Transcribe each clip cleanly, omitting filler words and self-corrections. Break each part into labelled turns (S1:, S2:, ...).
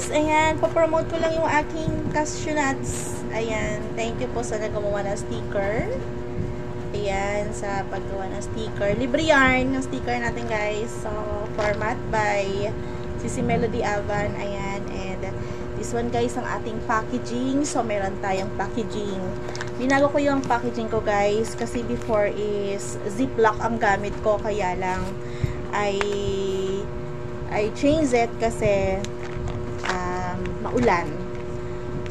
S1: Ayan, papromote ko lang yung aking cashew nuts. Ayan, thank you po sa nagawa ng sticker. Ayan, sa paggawa ng sticker. Libre yarn ng sticker natin guys. So, format by Sisi Melody Avan. Ayan, and this one guys ang ating packaging. So, meron tayong packaging. Binago ko yung packaging ko guys kasi before is ziplock ang gamit ko. Kaya lang I changed it kasi maulan.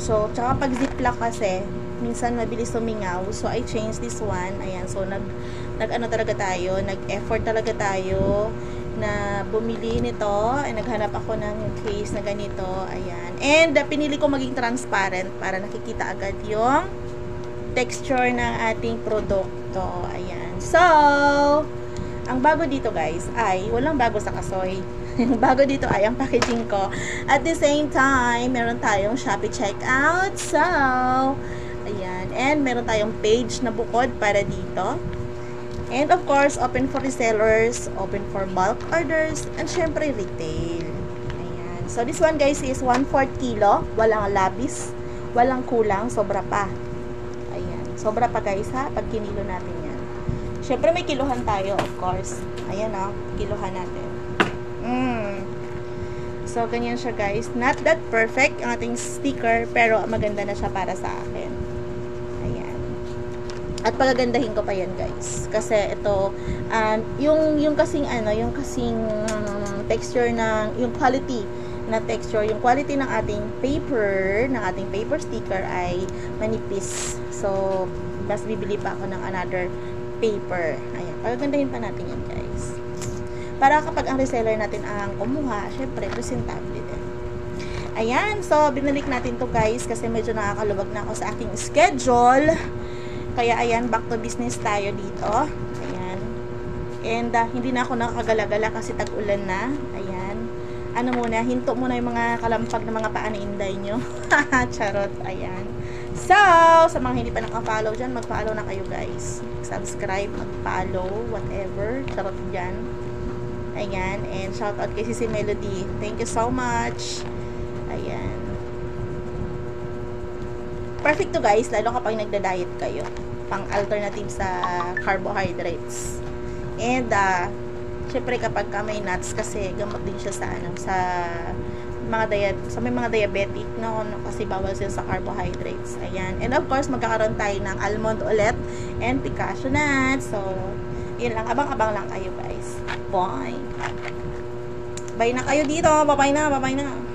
S1: So, tsaka pag ziplock kasi minsan mabilis sumingaw. So, I changed this one. Ayan. So, nag-ano talaga tayo. Nag-effort talaga tayo na bumili nito. Ay, naghanap ako ng case na ganito. Ayan. And, pinili ko maging transparent para nakikita agad yung texture ng ating produkto. Ayan. So, ang bago dito guys ay, walang bago sa Kasoy. Yung bago dito ay ang packaging ko. At the same time, meron tayong Shopee checkout. So, ayan. And meron tayong page na bukod para dito. And of course, open for resellers, open for bulk orders, and syempre retail. Ayan. So, this one guys is 1/4 kilo. Walang labis, walang kulang, sobra pa. Ayan. Sobra pa guys ha, pag kinilo natin yan. Syempre may kiluhan tayo, of course. Ayan o, kiluhan natin. So, ganyan siya guys. Not that perfect ang ating sticker, pero maganda na siya para sa akin. Ayan. At pagagandahin ko pa yan guys. Kasi ito, yung kasing texture ng, yung quality na texture, yung quality ng ating paper sticker ay manipis. So, mas bibili pa ako ng another paper. Ayan. Pagagandahin pa natin yan guys. Para kapag ang reseller natin ang kumuha, syempre, presentable din. Ayan. So, binalik natin to guys kasi medyo nakakaluwag na ako sa aking schedule. Kaya, ayan, back to business tayo dito. Ayan. And, hindi na ako nakakagala-gala kasi tag-ulan na. Ayan. Ano muna, hinto muna yung mga kalampag na mga paa na inday nyo. Charot. Ayan. So, sa mga hindi pa naka-follow dyan, mag-follow na kayo guys. Subscribe, mag-follow, whatever. Charot dyan. Ayan, and shout out kay Sisi Melody. Thank you so much. Ayan. Perfect to guys, lalo kapag nagda-diet kayo. Pang alternative sa carbohydrates. And, syempre kapag may nuts kasi gamot din siya sa may mga diabetic, no? Kasi bawal sila sa carbohydrates. Ayan. And of course, magkakaroon tayo ng almond ulit and cashew nuts. So, yun lang. Abang-abang lang kayo guys. Bye. Bye na kayo dito. Bye-bye na. Bye-bye na.